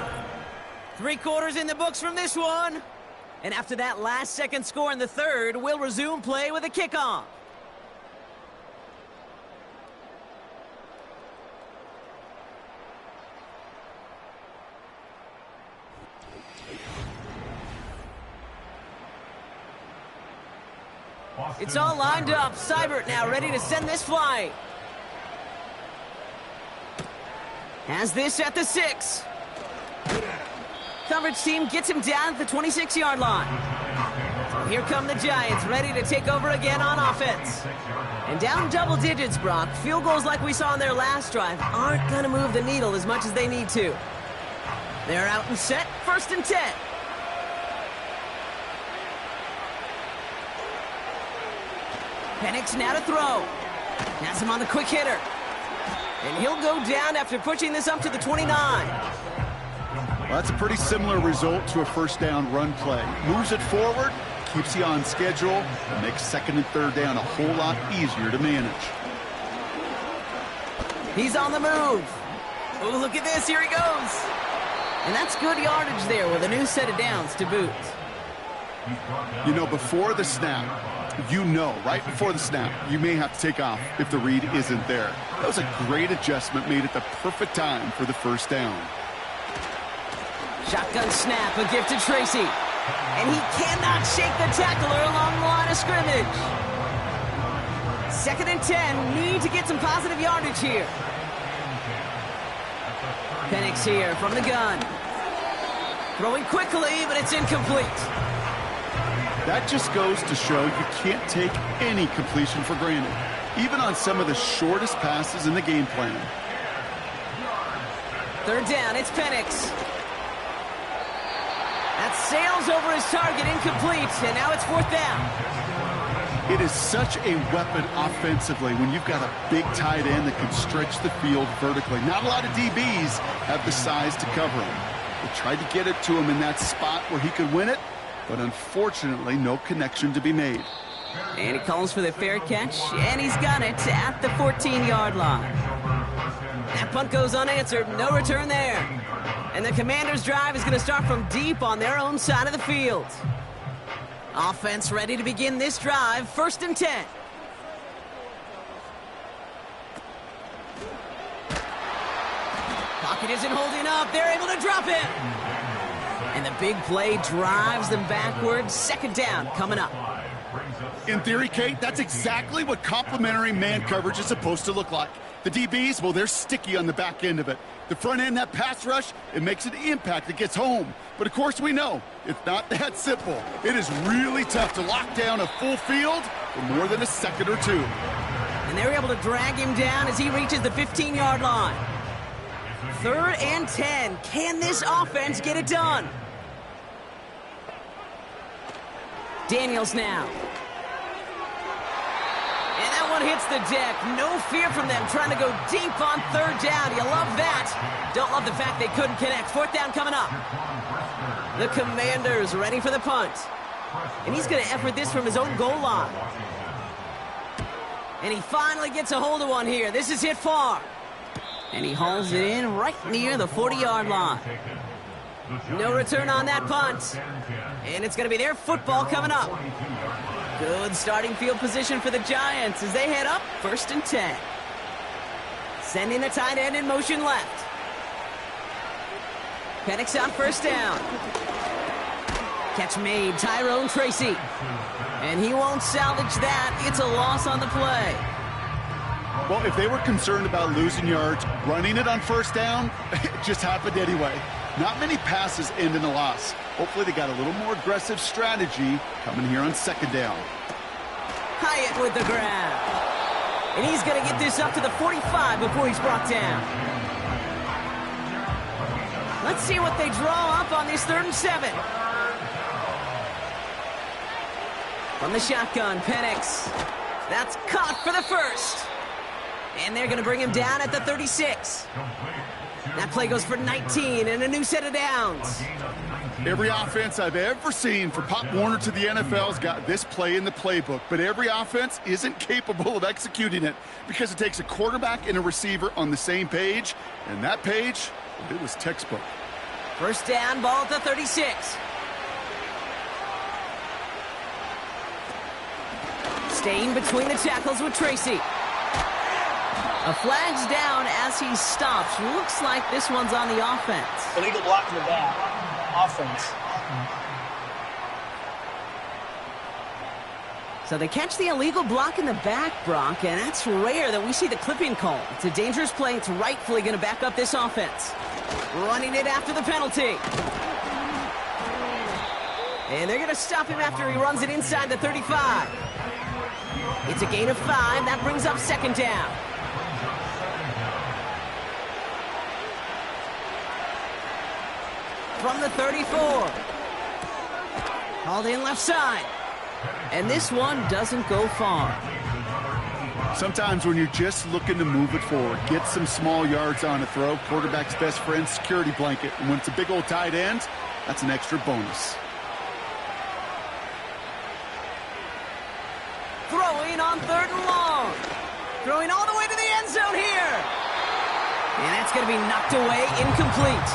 3 quarters in the books from this one. And after that last-second score in the 3rd, we'll resume play with a kickoff. It's all lined up. Seibert now ready to send this flight. Has this at the 6. Coverage team gets him down at the 26-yard line. So here come the Giants, ready to take over again on offense. And down double digits, Brock. Field goals like we saw on their last drive aren't going to move the needle as much as they need to. They're out and set, 1st and 10. Penix now to throw. Has him on the quick hitter. And he'll go down after pushing this up to the 29. Well, that's a pretty similar result to a 1st down run play. Moves it forward, keeps you on schedule, and makes 2nd and 3rd down a whole lot easier to manage. He's on the move. Oh, look at this. Here he goes. And that's good yardage there with a new set of downs to boot. You know, before the snap, right before the snap, you may have to take off if the read isn't there. That was a great adjustment made at the perfect time for the 1st down. Shotgun snap, a gift to Tracy. And he cannot shake the tackler along the line of scrimmage. 2nd and 10, need to get some positive yardage here. Penix here from the gun. Throwing quickly, but it's incomplete. That just goes to show you can't take any completion for granted, even on some of the shortest passes in the game plan. Third down, it's Penix. That sails over his target, incomplete, and now it's fourth down. It is such a weapon offensively when you've got a big tight end that can stretch the field vertically. Not a lot of DBs have the size to cover him. They tried to get it to him in that spot where he could win it, but unfortunately, no connection to be made. And he calls for the fair catch, and he's got it at the 14-yard line. That punt goes unanswered, no return there. And the Commanders' drive is going to start from deep on their own side of the field. Offense ready to begin this drive, 1st and 10. Pocket isn't holding up, they're able to drop it. And the big play drives them backwards, 2nd down coming up. In theory, Kate, that's exactly what complementary man coverage is supposed to look like. The DBs, well, they're sticky on the back end of it. The front end, that pass rush, it makes an impact. It gets home. But, of course, we know it's not that simple. It is really tough to lock down a full field for more than a second or two. And they're able to drag him down as he reaches the 15-yard line. 3rd and 10. Can this offense get it done? Daniels now. And that one hits the deck. No fear from them trying to go deep on 3rd down. You love that. Don't love the fact they couldn't connect. 4th down coming up. The Commanders ready for the punt. And he's going to effort this from his own goal line. And he finally gets a hold of one here. This is hit far. And he hauls it in right near the 40-yard line. No return on that punt. And it's going to be their football coming up. Good starting field position for the Giants as they head up 1st and 10. Sending a tight end in motion left. Penix on 1st down. Catch made, Tyrone Tracy. And he won't salvage that. It's a loss on the play. Well, if they were concerned about losing yards, running it on 1st down, it just happened anyway. Not many passes end in a loss. Hopefully they got a little more aggressive strategy coming here on 2nd down. Hyatt with the grab. And he's going to get this up to the 45 before he's brought down. Let's see what they draw up on this 3rd and 7. From the shotgun, Penix. That's caught for the 1st. And they're going to bring him down at the 36. That play goes for 19 and a new set of downs. Every offense I've ever seen from Pop Warner to the NFL's got this play in the playbook, but every offense isn't capable of executing it because it takes a quarterback and a receiver on the same page, and that page, it was textbook. 1st down, ball at the 36. Staying between the tackles with Tracy. A flag's down as he stops. Looks like this one's on the offense. Illegal block in the back. Offense. So they catch the illegal block in the back, Brock, and that's rare that we see the clipping call. It's a dangerous play. It's rightfully going to back up this offense. Running it after the penalty. And they're going to stop him after he runs it inside the 35. It's a gain of 5. That brings up 2nd down. From the 34. Called in left side. And this one doesn't go far. Sometimes when you're just looking to move it forward, get some small yards on a throw, quarterback's best friend, security blanket. And when it's a big old tight end, that's an extra bonus. Throwing on 3rd and long. Throwing all the way to the end zone here. And that's going to be knocked away, incomplete.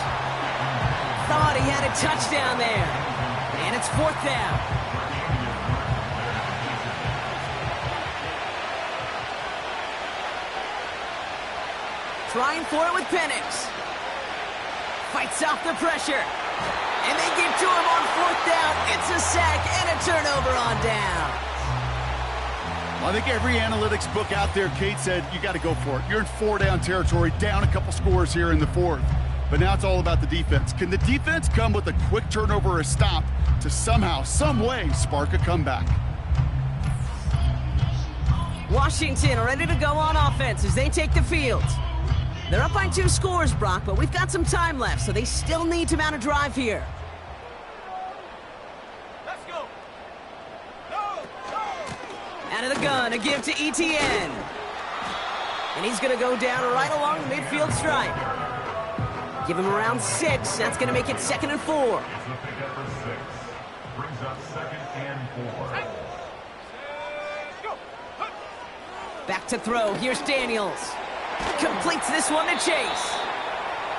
Thought he had a touchdown there. And it's 4th down. Trying for it with Penix. Fights off the pressure. And they get to him on 4th down. It's a sack and a turnover on down. Well, I think every analytics book out there, Kate, said you got to go for it. You're in 4-down territory, down a couple scores here in the 4th. But now it's all about the defense. Can the defense come with a quick turnover or a stop to somehow, some way, spark a comeback? Washington ready to go on offense as they take the field. They're up by 2 scores, Brock, but we've got some time left, so they still need to mount a drive here. Let's go. Out of the gun, a give to Etienne. And he's going to go down right along the midfield stripe. Give him around 6. That's going to make it 2nd and 4. It's the pickup for 6. Brings up 2nd and 4. Back to throw. Here's Daniels. Completes this one to Chase.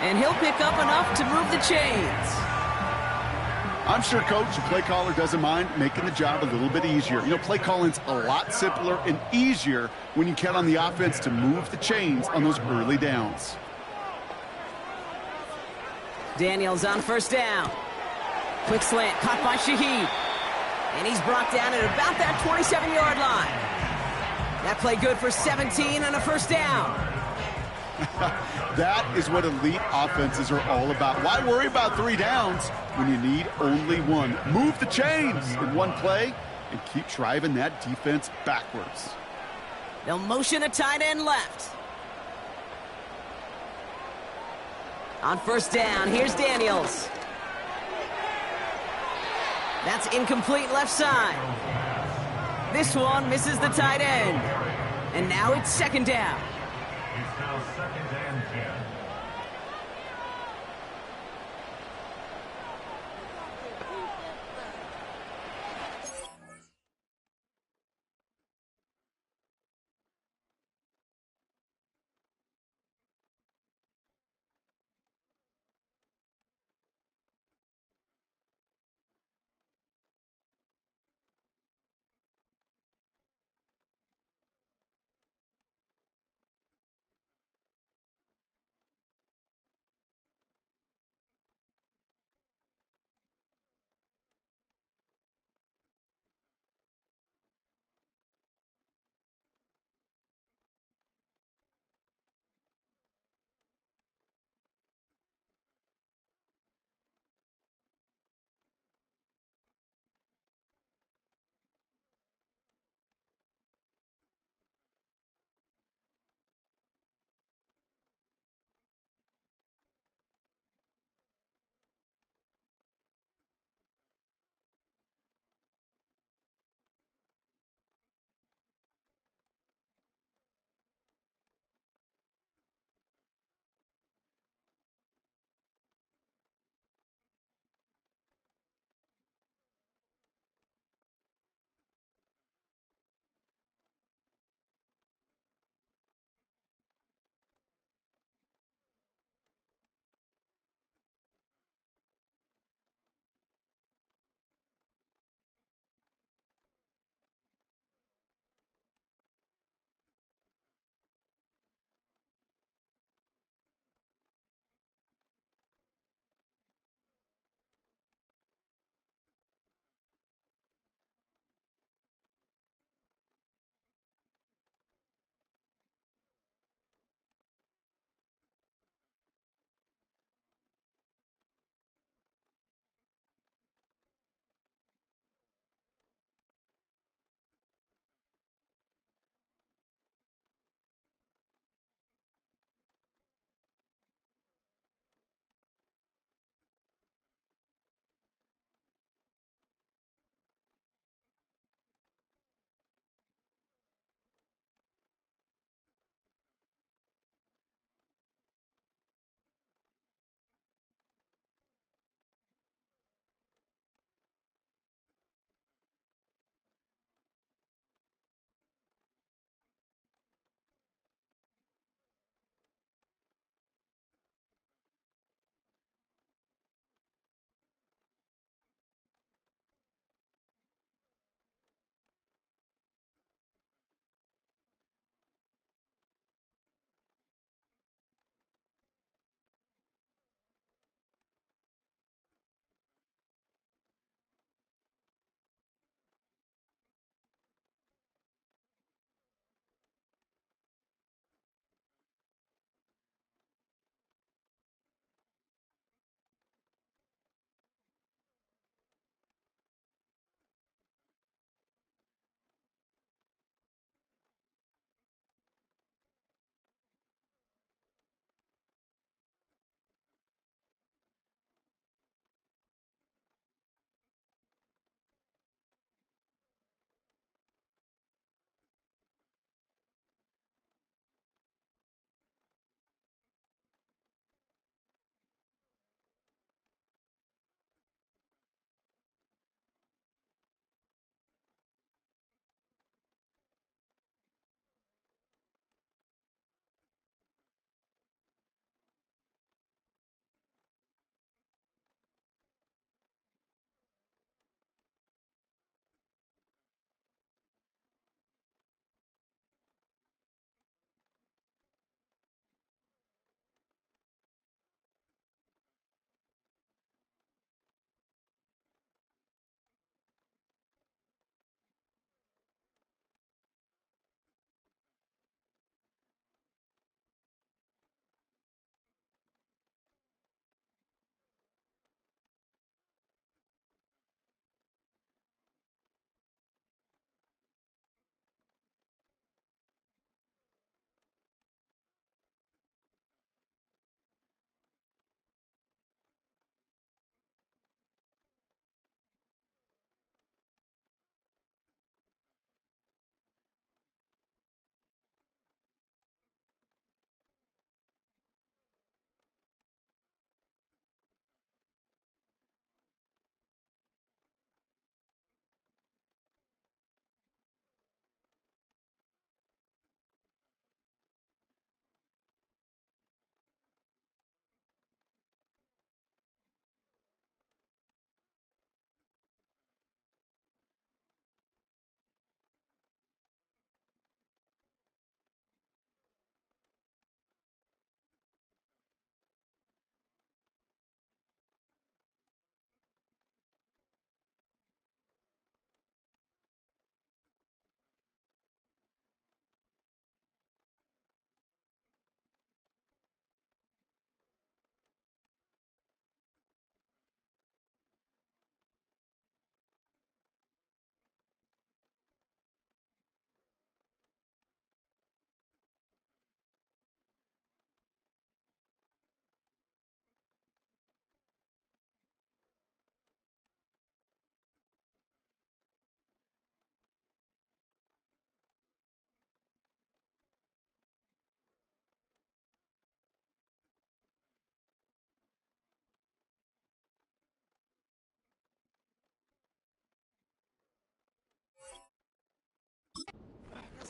And he'll pick up enough to move the chains. I'm sure Coach, the play caller, doesn't mind making the job a little bit easier. You know, play calling's a lot simpler and easier when you count on the offense to move the chains on those early downs. Daniels on 1st down. Quick slant, caught by Shaheed. And he's brought down at about that 27-yard line. That play good for 17 and a 1st down. That is what elite offenses are all about. Why worry about 3 downs when you need only 1? Move the chains in 1 play and keep driving that defense backwards. They'll motion a tight end left. On 1st down, here's Daniels. That's incomplete left side. This one misses the tight end. And now it's 2nd down. It's now 2nd and 10.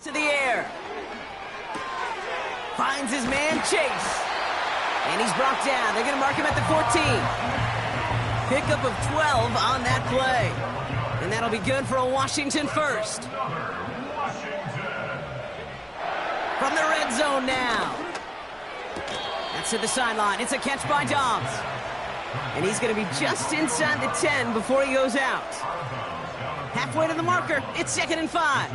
to the air. Finds his man, Chase. And he's brought down. They're going to mark him at the 14. Pickup of 12 on that play. And that'll be good for a Washington first. From the red zone now. That's to the sideline. It's a catch by Dobbs. And he's going to be just inside the 10 before he goes out. Halfway to the marker. It's 2nd and 5.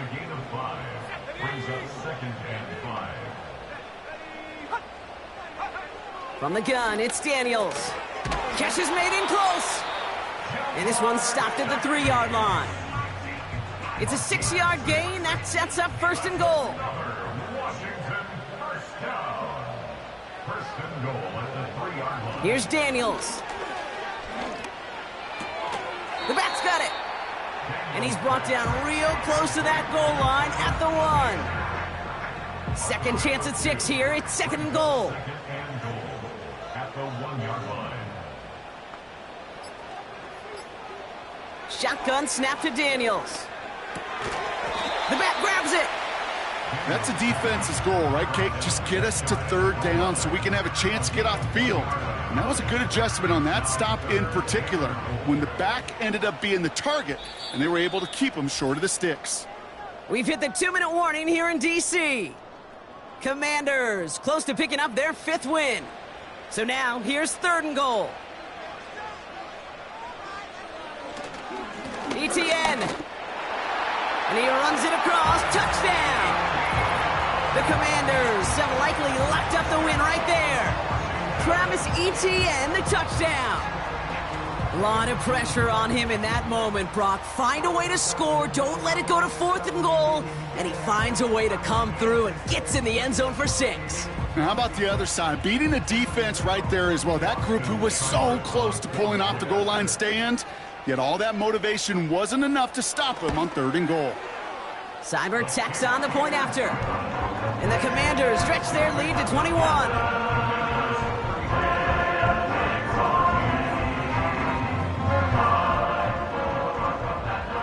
From the gun, it's Daniels. Catch is made in close. And this one's stopped at the 3-yard line. It's a 6-yard gain. That sets up 1st and goal. Here's Daniels. The back's got it. And he's brought down real close to that goal line at the 1. Second chance at 6 here. It's 2nd and goal. At the 1-yard line. Shotgun snap to Daniels. The back grabs it. That's a defense's goal, right, Kate? Just get us to 3rd down so we can have a chance to get off the field. And that was a good adjustment on that stop in particular, when the back ended up being the target, and they were able to keep him short of the sticks. We've hit the 2-minute warning here in D.C. Commanders close to picking up their 5th win. So now, here's 3rd and goal. Etienne. And he runs it across. Touchdown! The Commanders have likely locked up the win right there. Travis Etienne, the touchdown. A lot of pressure on him in that moment, Brock. Find a way to score. Don't let it go to 4th and goal. And he finds a way to come through and gets in the end zone for 6. Now, how about the other side? Beating a defense right there as well. That group who was so close to pulling off the goal line stand, yet all that motivation wasn't enough to stop him on 3rd and goal. Seibert tacks on the point after. And the Commanders stretch their lead to 21.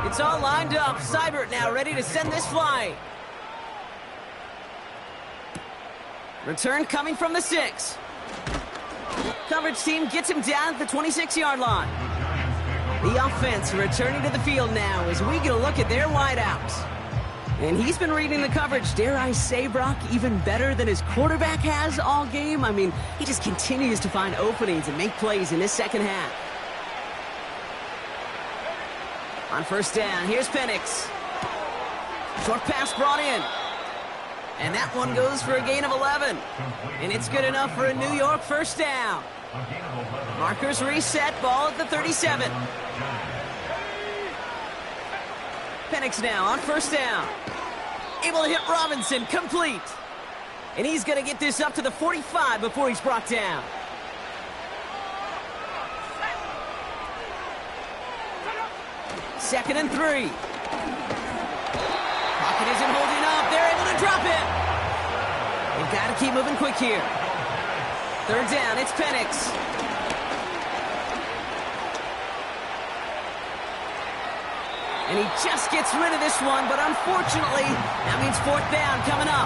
It's all lined up. Seibert now ready to send this flying. Return coming from the 6. Coverage team gets him down at the 26-yard line. The offense returning to the field now as we get a look at their wideouts. And he's been reading the coverage, dare I say, Brock, even better than his quarterback has all game. I mean, he just continues to find openings and make plays in this second half. On 1st down, here's Penix. Short pass brought in. And that one goes for a gain of 11. And it's good enough for a New York 1st down. Markers reset, ball at the 37. Penix now on 1st down. Able to hit Robinson, complete. And he's going to get this up to the 45 before he's brought down. Second and 3. Pocket isn't holding up. They're able to drop it. They've got to keep moving quick here. 3rd down, it's Penix. And he just gets rid of this one, but unfortunately, that means 4th down coming up.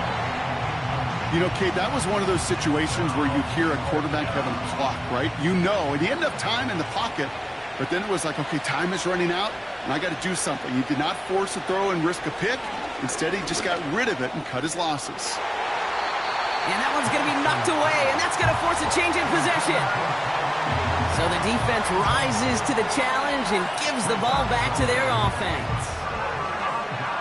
You know, Kate, that was one of those situations where you hear a quarterback having a clock, right? You know, and he ended up time in the pocket, but then it was like, okay, time is running out, and I got to do something. He did not force a throw and risk a pick. Instead, he just got rid of it and cut his losses. And that one's going to be knocked away, and that's going to force a change in possession. So the defense rises to the challenge and gives the ball back to their offense.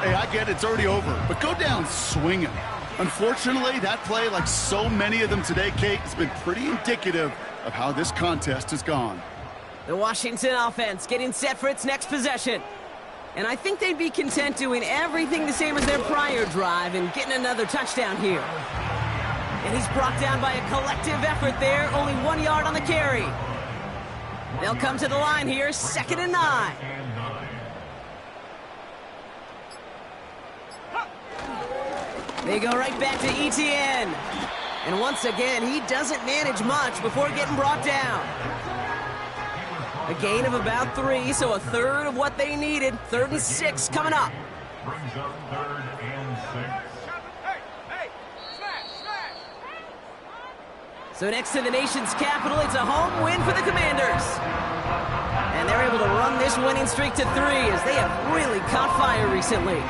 Hey, I get it, it's already over, but go down swinging. Unfortunately, that play, like so many of them today, Kate, has been pretty indicative of how this contest has gone. The Washington offense getting set for its next possession. And I think they'd be content doing everything the same as their prior drive and getting another touchdown here. And he's brought down by a collective effort there, only 1 yard on the carry. They'll come to the line here, 2nd and 9. They go right back to Etienne. And once again, he doesn't manage much before getting brought down. A gain of about 3, so a third of what they needed. 3rd and 6 coming up. Brings up 3rd and 6. So next to the nation's capital, it's a home win for the Commanders. And they're able to run this winning streak to 3 as they have really caught fire recently.